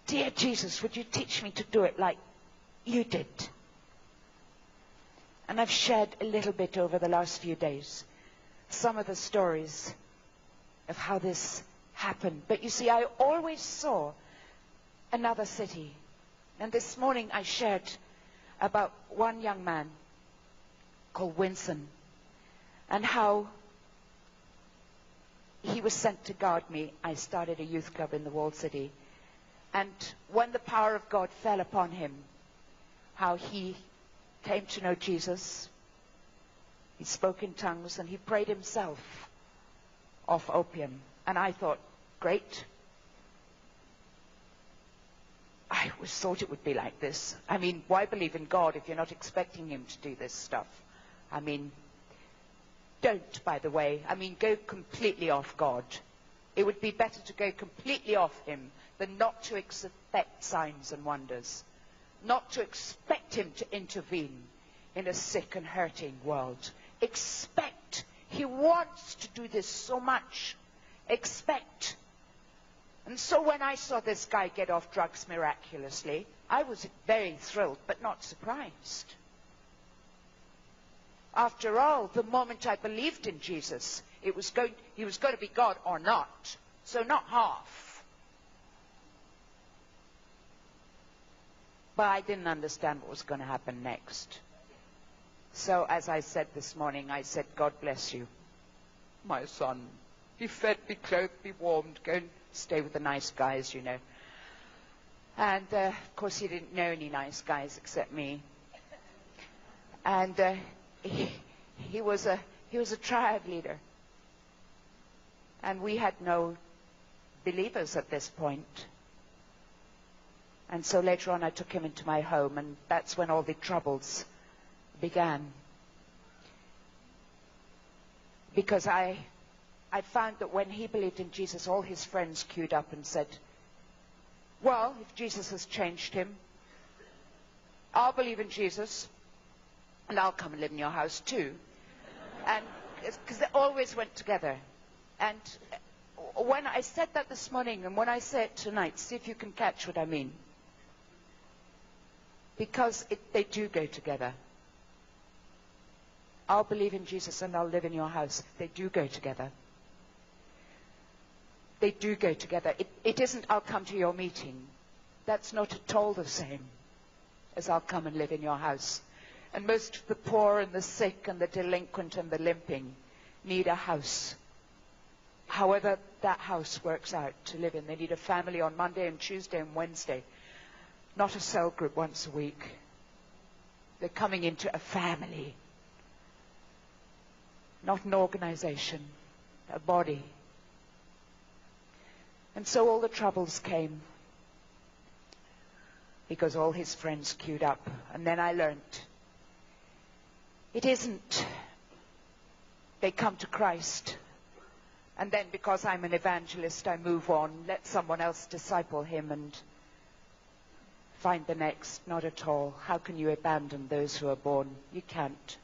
dear Jesus, would you teach me to do it like you did? And I've shared a little bit over the last few days some of the stories of how this happened. But you see, I always saw another city. And this morning I shared about one young man called Winston, and how he was sent to guard me. I started a youth club in the walled city. And when the power of God fell upon him, how he came to know Jesus. He spoke in tongues and he prayed himself off opium. And I thought, great. I always thought it would be like this. I mean, why believe in God if you're not expecting him to do this stuff? I mean, don't, by the way. I mean, go completely off God. It would be better to go completely off him than not to expect signs and wonders. Not to expect him to intervene in a sick and hurting world. Expect. He wants to do this so much. Expect. And so when I saw this guy get off drugs miraculously, I was very thrilled, but not surprised. After all, the moment I believed in Jesus, he was going to be God or not. So not half. But I didn't understand what was going to happen next. So as I said this morning, I said, God bless you, my son. Be fed, be clothed, be warmed. Go and stay with the nice guys, you know. And, of course, he didn't know any nice guys except me. And he was a triad leader. And we had no believers at this point. And so later on I took him into my home, and that's when all the troubles began. Because I found that when he believed in Jesus, all his friends queued up and said, well, if Jesus has changed him, I'll believe in Jesus, and I'll come and live in your house too. And because they always went together. And when I said that this morning, and when I say it tonight, see if you can catch what I mean. Because they do go together. I'll believe in Jesus and I'll live in your house. They do go together. They do go together. It isn't, I'll come to your meeting. That's not at all the same as I'll come and live in your house. And most of the poor and the sick and the delinquent and the limping need a house. However that house works out to live in. They need a family on Monday and Tuesday and Wednesday. Not a cell group once a week. They're coming into a family. Not an organization, a body. And so all the troubles came because all his friends queued up. And then I learned it isn't they come to Christ and then because I'm an evangelist I move on, let someone else disciple him and find the next. Not at all. How can you abandon those who are born? You can't.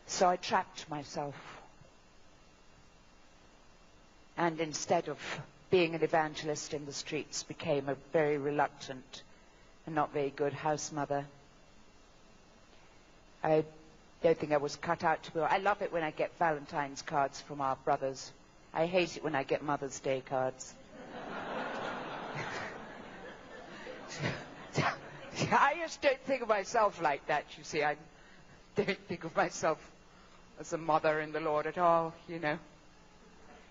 So I trapped myself. And instead of being an evangelist in the streets, became a very reluctant and not very good house mother. I don't think I was cut out to be. I love it when I get Valentine's cards from our brothers. I hate it when I get Mother's Day cards. I just don't think of myself like that, you see. I don't think of myself as a mother in the Lord at all, you know.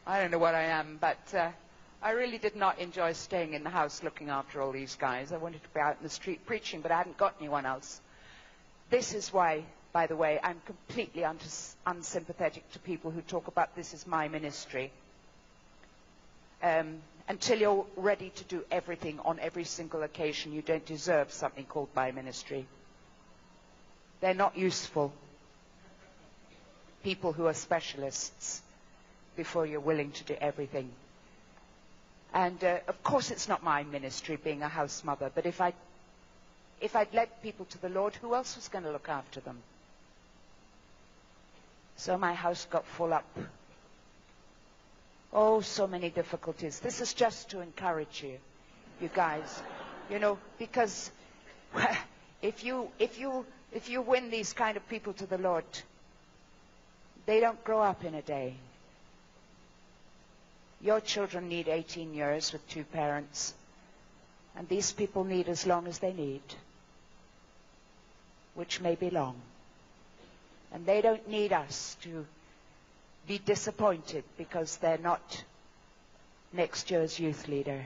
I don't know what I am, but I really did not enjoy staying in the house looking after all these guys. I wanted to be out in the street preaching, but I hadn't got anyone else. This is why, by the way, I'm completely unsympathetic to people who talk about this is my ministry. Until you're ready to do everything on every single occasion, you don't deserve something called my ministry. They're not useful. People who are specialists before you're willing to do everything. And of course it's not my ministry being a house mother, but if I'd led people to the Lord, who else was going to look after them? So my house got full up. Oh, so many difficulties. This is just to encourage you, you guys. You know, because if you win these kind of people to the Lord, they don't grow up in a day. Your children need 18 years with 2 parents. And these people need as long as they need, which may be long. And they don't need us to be disappointed because they're not next year's youth leader.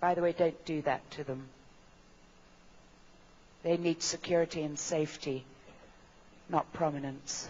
By the way, don't do that to them. They need security and safety, not prominence.